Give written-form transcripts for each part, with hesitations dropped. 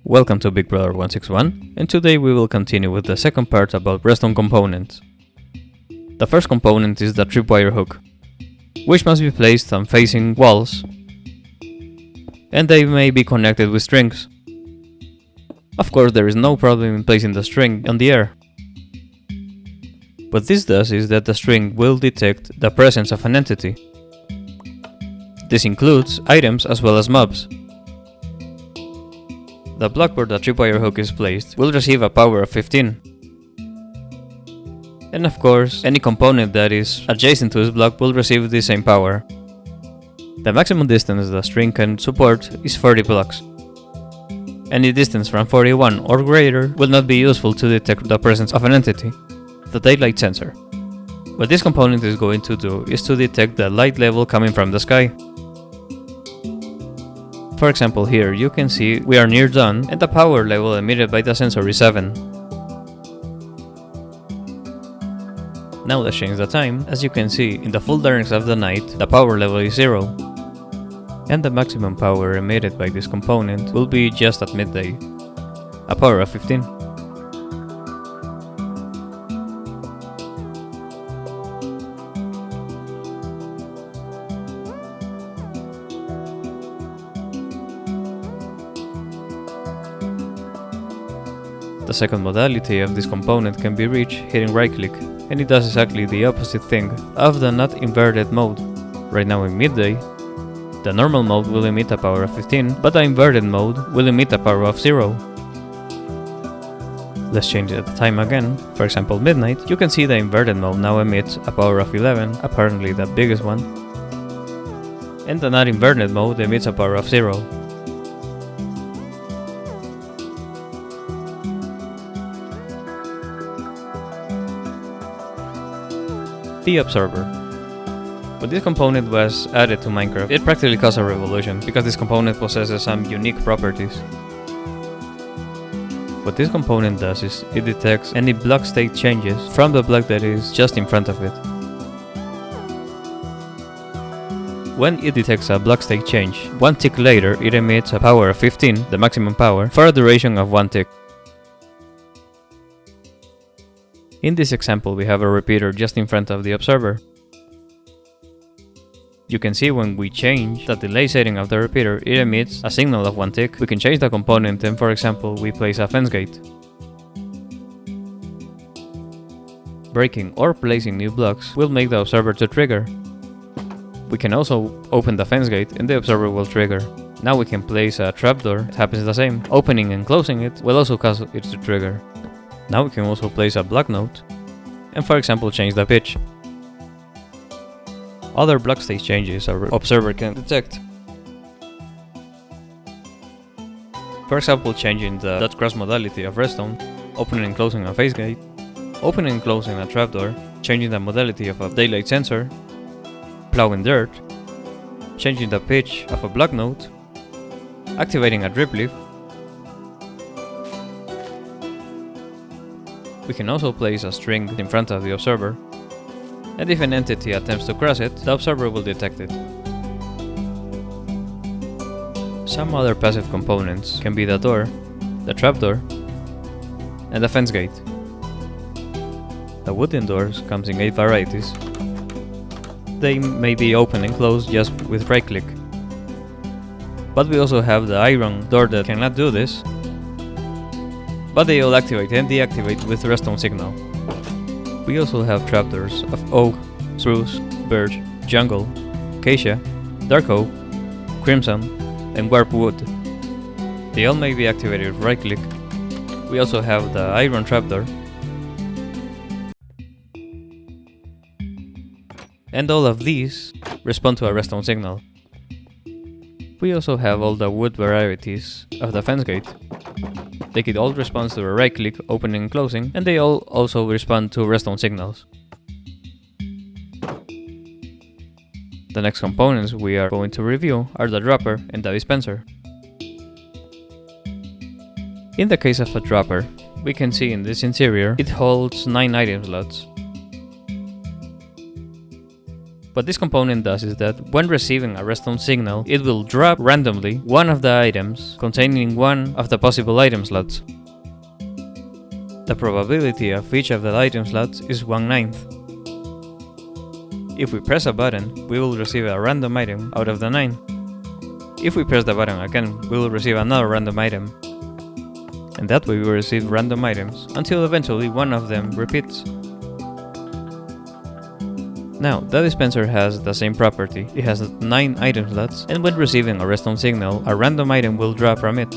Welcome to Big Brother 161, and today we will continue with the second part about Redstone Components. The first component is the tripwire hook, which must be placed on facing walls, and they may be connected with strings. Of course, there is no problem in placing the string on the air. What this does is that the string will detect the presence of an entity. This includes items as well as mobs. The block where the tripwire hook is placed will receive a power of 15. And of course, any component that is adjacent to this block will receive the same power. The maximum distance the string can support is 40 blocks. Any distance from 41 or greater will not be useful to detect the presence of an entity, the daylight sensor. What this component is going to do is to detect the light level coming from the sky. For example, here you can see we are near dawn and the power level emitted by the sensor is 7. Now let's change the time. As you can see, in the full darkness of the night, the power level is 0. And the maximum power emitted by this component will be just at midday, a power of 15. The second modality of this component can be reached hitting right click, and it does exactly the opposite thing of the not inverted mode. Right now in midday, the normal mode will emit a power of 15, but the inverted mode will emit a power of 0. Let's change the time again. For example, midnight, you can see the inverted mode now emits a power of 11, apparently the biggest one, and the not inverted mode emits a power of 0. The observer. When this component was added to Minecraft, it practically caused a revolution because this component possesses some unique properties. What this component does is it detects any block state changes from the block that is just in front of it. When it detects a block state change, one tick later it emits a power of 15, the maximum power, for a duration of one tick. In this example, we have a repeater just in front of the observer. You can see when we change the delay setting of the repeater, it emits a signal of one tick. We can change the component and, for example, we place a fence gate. Breaking or placing new blocks will make the observer to trigger. We can also open the fence gate and the observer will trigger. Now we can place a trapdoor, it happens the same. Opening and closing it will also cause it to trigger. Now we can also place a block node and, for example, change the pitch. Other block state changes our observer can detect. For example, changing the dot cross modality of redstone, opening and closing a phase gate, opening and closing a trapdoor, changing the modality of a daylight sensor, plowing dirt, changing the pitch of a block node, activating a drip leaf. We can also place a string in front of the observer, and if an entity attempts to cross it, the observer will detect it. Some other passive components can be the door, the trapdoor, and the fence gate. The wooden doors comes in 8 varieties. They may be opened and closed just with right click. But we also have the iron door that cannot do this, but they all activate and deactivate with redstone signal. We also have trapdoors of oak, spruce, birch, jungle, acacia, dark oak, crimson, and warp wood. They all may be activated with right click. We also have the iron trapdoor, and all of these respond to a redstone signal. We also have all the wood varieties of the fence gate. They could all respond to a right click, opening and closing, and they all also respond to redstone signals. The next components we are going to review are the dropper and the dispenser. In the case of a dropper, we can see in this interior it holds 9 item slots. What this component does is that when receiving a redstone signal, it will drop randomly one of the items containing one of the possible item slots. The probability of each of the item slots is 1/9. If we press a button, we will receive a random item out of the 9. If we press the button again, we will receive another random item. And that way we will receive random items, until eventually one of them repeats. Now, the dispenser has the same property. It has 9 item slots, and when receiving a redstone signal, a random item will drop from it.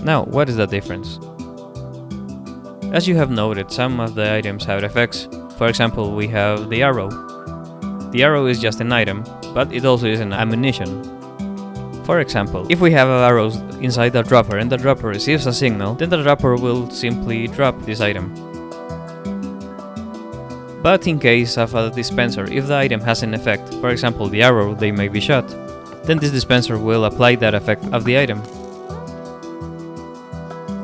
Now, what is the difference? As you have noted, some of the items have effects. For example, we have the arrow. The arrow is just an item, but it also is an ammunition. For example, if we have arrows inside the dropper and the dropper receives a signal, then the dropper will simply drop this item. But in case of a dispenser, if the item has an effect, for example the arrow, they may be shot, then this dispenser will apply that effect of the item.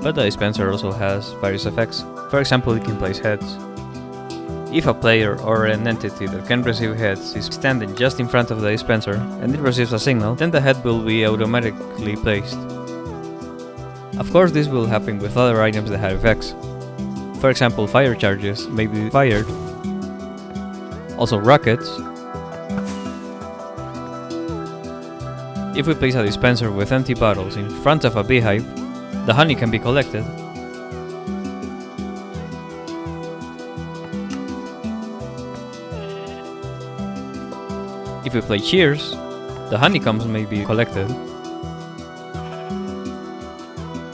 But the dispenser also has various effects. For example, it can place heads. If a player or an entity that can receive heads is standing just in front of the dispenser and it receives a signal, then the head will be automatically placed. Of course, this will happen with other items that have effects. For example, fire charges may be fired. Also rockets. If we place a dispenser with empty bottles in front of a beehive, the honey can be collected. If we play cheers, the honeycombs may be collected.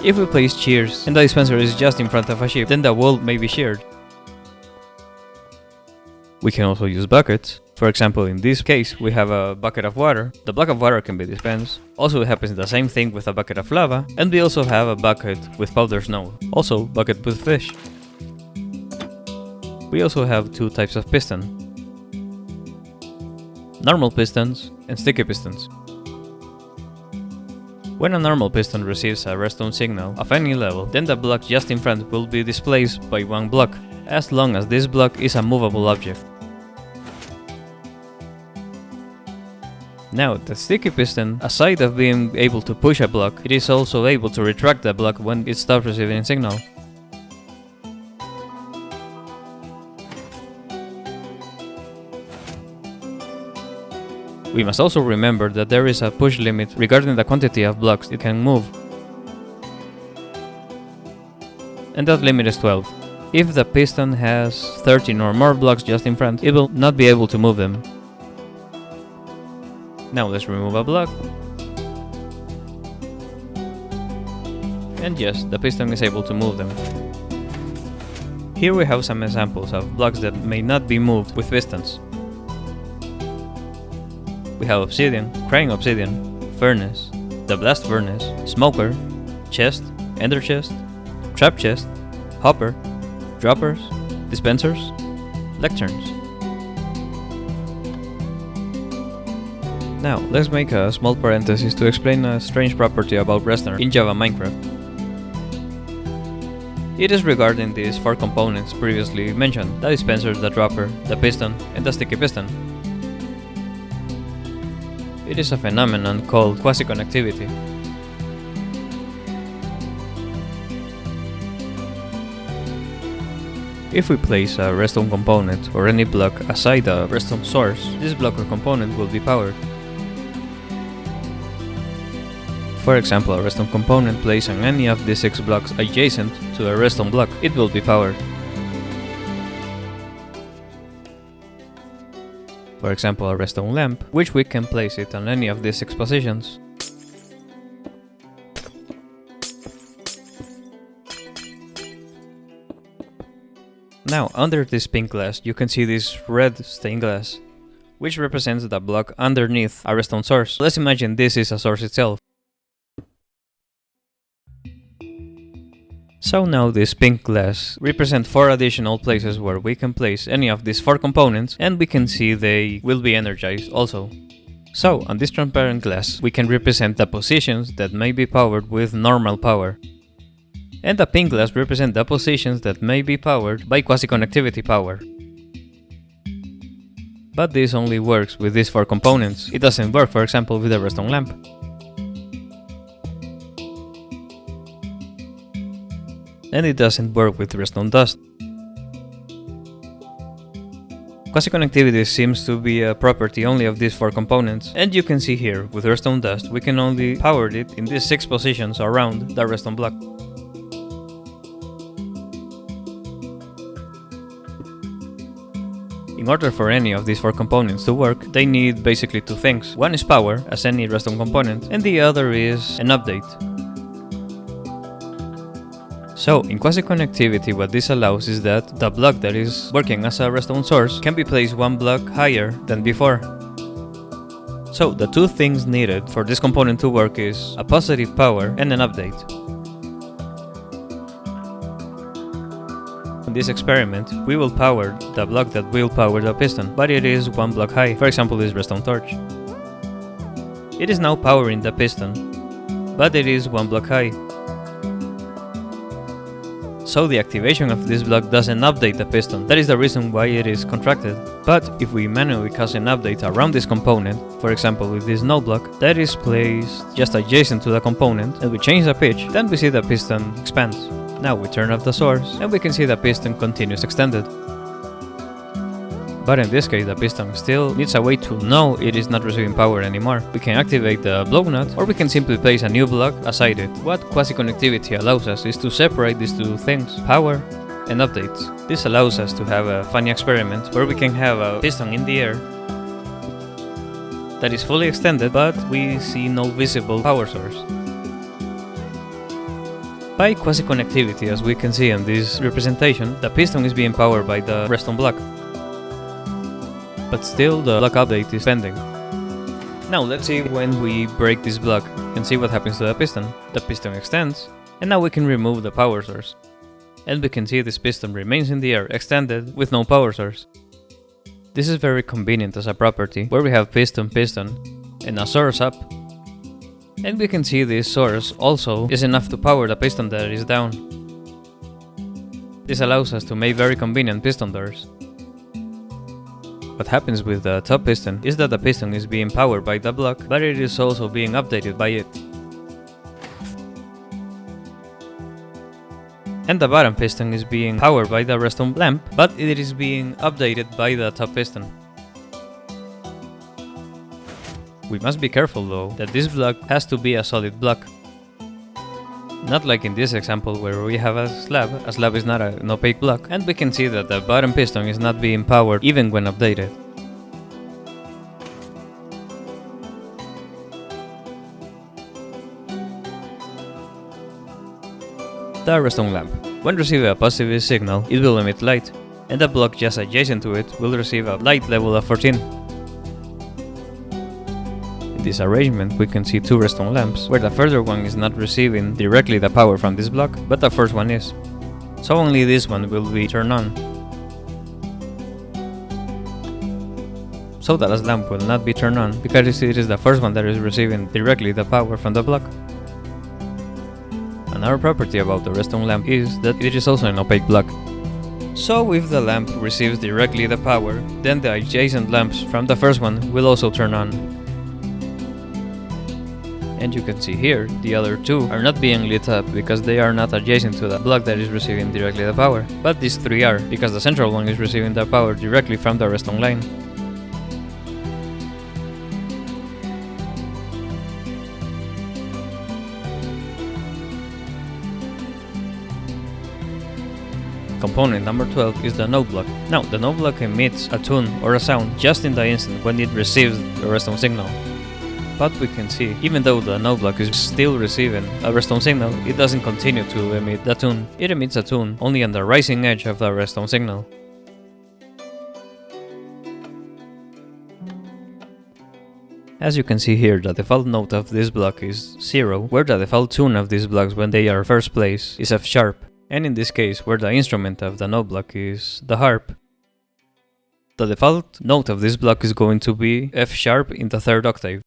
If we place cheers and the dispenser is just in front of a ship, then the wall may be sheared. We can also use buckets. For example, in this case, we have a bucket of water. The block of water can be dispensed. Also, it happens the same thing with a bucket of lava. And we also have a bucket with powdered snow. Also, bucket with fish. We also have 2 types of piston. Normal pistons and sticky pistons. When a normal piston receives a redstone signal of any level, then the block just in front will be displaced by 1 block, as long as this block is a movable object. Now, the sticky piston, aside of being able to push a block, it is also able to retract the block when it stops receiving a signal. We must also remember that there is a push limit regarding the quantity of blocks it can move. And that limit is 12. If the piston has 13 or more blocks just in front, it will not be able to move them. Now let's remove a block. And yes, the piston is able to move them. Here we have some examples of blocks that may not be moved with pistons. We have obsidian, crying obsidian, furnace, the blast furnace, smoker, chest, ender chest, trap chest, hopper, droppers, dispensers, lecterns. Now, let's make a small parenthesis to explain a strange property about redstone in Java Minecraft. It is regarding these 4 components previously mentioned: the dispenser, the dropper, the piston, and the sticky piston. It is a phenomenon called quasi-connectivity. If we place a redstone component or any block aside a redstone source, this block or component will be powered. For example, a redstone component placed on any of the 6 blocks adjacent to a redstone block, it will be powered. For example, a redstone lamp, which we can place it on any of these 6 positions. Now, under this pink glass, you can see this red stained glass, which represents the block underneath a redstone source. Let's imagine this is a source itself. So now this pink glass represents 4 additional places where we can place any of these 4 components, and we can see they will be energized also. So on this transparent glass we can represent the positions that may be powered with normal power. And the pink glass represents the positions that may be powered by quasi-connectivity power. But this only works with these 4 components. It doesn't work, for example, with the redstone lamp. And it doesn't work with redstone dust. Quasi-connectivity seems to be a property only of these 4 components, and you can see here, with redstone dust, we can only power it in these 6 positions around the redstone block. In order for any of these 4 components to work, they need basically 2 things. One is power, as any redstone component, and the other is an update. So, in quasi-connectivity, what this allows is that the block that is working as a redstone source can be placed 1 block higher than before. So, the 2 things needed for this component to work is a positive power and an update. In this experiment, we will power the block that will power the piston, but it is 1 block high, for example this redstone torch. It is now powering the piston, but it is 1 block high. So the activation of this block doesn't update the piston, that is the reason why it is contracted. But if we manually cause an update around this component, for example with this node block, that is placed just adjacent to the component, and we change the pitch, then we see the piston expands. Now we turn off the source, and we can see the piston continues extended. But in this case, the piston still needs a way to know it is not receiving power anymore. We can activate the blow nut, or we can simply place a new block aside it. What quasi-connectivity allows us is to separate these 2 things, power and updates. This allows us to have a funny experiment where we can have a piston in the air that is fully extended, but we see no visible power source. By quasi-connectivity, as we can see in this representation, the piston is being powered by the redstone block. But still the block update is pending. Now let's see when we break this block and see what happens to the piston. The piston extends, and now we can remove the power source. And we can see this piston remains in the air, extended, with no power source. This is very convenient as a property, where we have piston, and a source up. And we can see this source also is enough to power the piston that is down. This allows us to make very convenient piston doors. What happens with the top piston is that the piston is being powered by the block, but it is also being updated by it. And the bottom piston is being powered by the redstone lamp, but it is being updated by the top piston. We must be careful though that this block has to be a solid block. Not like in this example where we have a slab is not an opaque block, and we can see that the bottom piston is not being powered even when updated. The redstone lamp. When receiving a positive signal, it will emit light, and the block just adjacent to it will receive a light level of 14. In this arrangement, we can see 2 redstone lamps, where the further one is not receiving directly the power from this block, but the first one is. So only this one will be turned on. So the last lamp will not be turned on, because it is the first one that is receiving directly the power from the block. Another property about the redstone lamp is that it is also an opaque block. So if the lamp receives directly the power, then the adjacent lamps from the first one will also turn on. And you can see here, the other 2 are not being lit up because they are not adjacent to the block that is receiving directly the power. But these 3 are, because the central one is receiving the power directly from the redstone line. Component number 12 is the node block. Now, the node block emits a tune or a sound just in the instant when it receives the redstone signal. But we can see, even though the node block is still receiving a redstone signal, it doesn't continue to emit the tune. It emits a tune only on the rising edge of the redstone signal. As you can see here, the default note of this block is 0, where the default tune of these blocks when they are first placed is F sharp, and in this case, where the instrument of the node block is the harp. The default note of this block is going to be F sharp in the 3rd octave.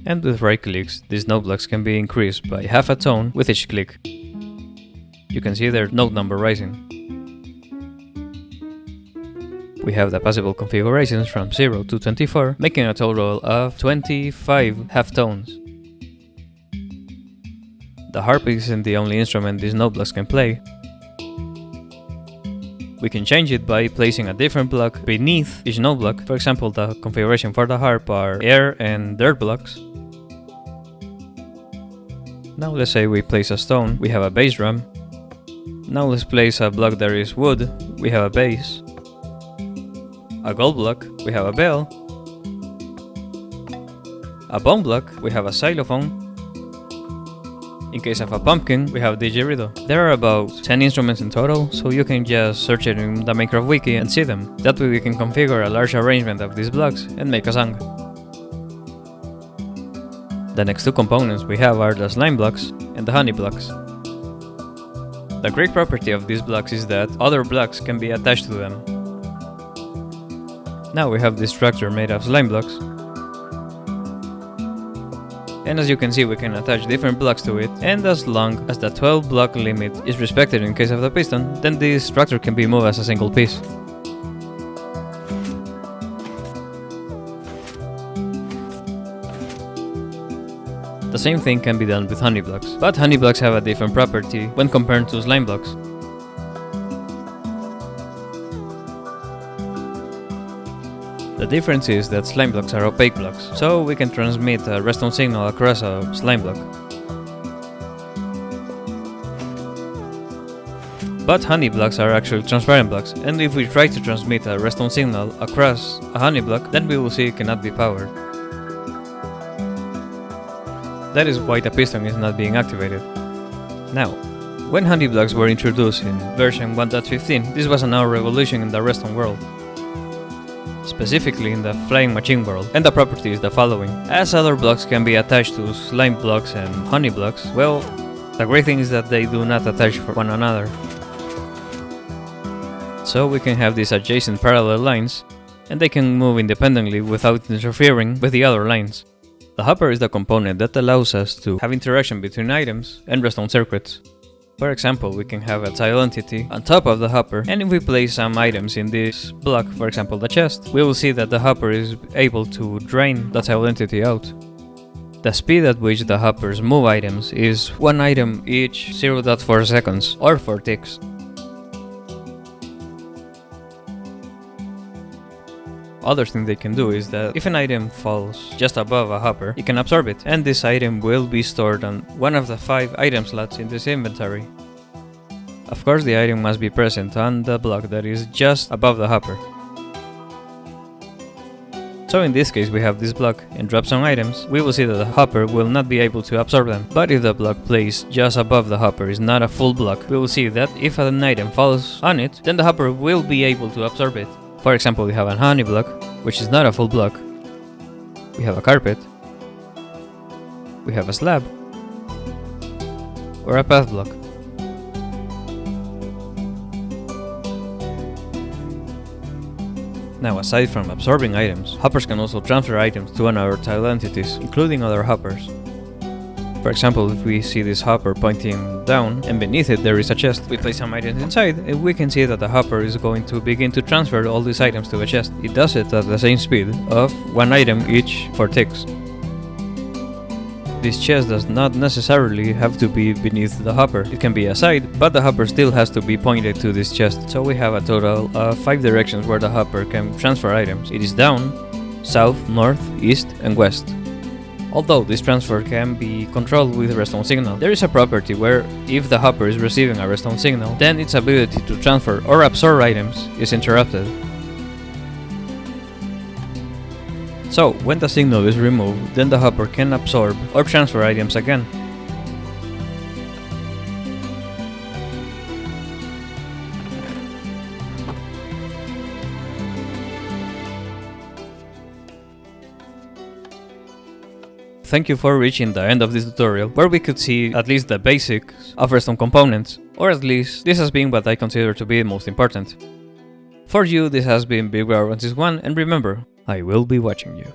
And with right clicks, these note blocks can be increased by half a tone with each click. You can see their note number rising. We have the possible configurations from 0 to 24, making a total of 25 halftones. The harp isn't the only instrument these note blocks can play. We can change it by placing a different block beneath each note block. For example, the configuration for the harp are air and dirt blocks. Now let's say we place a stone, we have a bass drum. Now let's place a block that is wood, we have a bass. A gold block, we have a bell. A bone block, we have a xylophone. In case of a pumpkin, we have didgeridoo. There are about 10 instruments in total, so you can just search it in the Minecraft wiki and see them. That way we can configure a large arrangement of these blocks and make a song. The next two components we have are the slime blocks and the honey blocks. The great property of these blocks is that other blocks can be attached to them. Now we have this structure made of slime blocks. And as you can see, we can attach different blocks to it, and as long as the 12 block limit is respected in case of the piston, then this structure can be moved as a single piece. The same thing can be done with honey blocks, but honey blocks have a different property when compared to slime blocks. The difference is that slime blocks are opaque blocks, so we can transmit a redstone signal across a slime block. But honey blocks are actually transparent blocks, and if we try to transmit a redstone signal across a honey block, then we will see it cannot be powered. That is why the piston is not being activated. Now, when honey blocks were introduced in version 1.15, this was another revolution in the redstone world. Specifically in the flying machine world, and the property is the following. As other blocks can be attached to slime blocks and honey blocks, well, the great thing is that they do not attach for one another. So we can have these adjacent parallel lines, and they can move independently without interfering with the other lines. The hopper is the component that allows us to have interaction between items and redstone circuits. For example, we can have a tile entity on top of the hopper, and if we place some items in this block, for example the chest, we will see that the hopper is able to drain the tile entity out. The speed at which the hoppers move items is 1 item each 0.4 seconds, or 4 ticks. Other thing they can do is that if an item falls just above a hopper, it can absorb it, and this item will be stored on one of the 5 item slots in this inventory. Of course, the item must be present on the block that is just above the hopper. So in this case we have this block and drop some items, we will see that the hopper will not be able to absorb them. But if the block placed just above the hopper is not a full block, we will see that if an item falls on it, then the hopper will be able to absorb it. For example, we have a honey block, which is not a full block. We have a carpet. We have a slab. Or a path block. Now, aside from absorbing items, hoppers can also transfer items to another tile entities, including other hoppers. For example, if we see this hopper pointing down and beneath it there is a chest, we place some items inside and we can see that the hopper is going to begin to transfer all these items to a chest. It does it at the same speed of 1 item each 4 ticks. This chest does not necessarily have to be beneath the hopper. It can be aside, but the hopper still has to be pointed to this chest. So we have a total of 5 directions where the hopper can transfer items. It is down, south, north, east and west. Although this transfer can be controlled with redstone signal, there is a property where if the hopper is receiving a redstone signal, then its ability to transfer or absorb items is interrupted. So, when the signal is removed, then the hopper can absorb or transfer items again. Thank you for reaching the end of this tutorial, where we could see at least the basics of redstone components, or at least this has been what I consider to be most important. For you, this has been Big Brother 161, and remember, I will be watching you.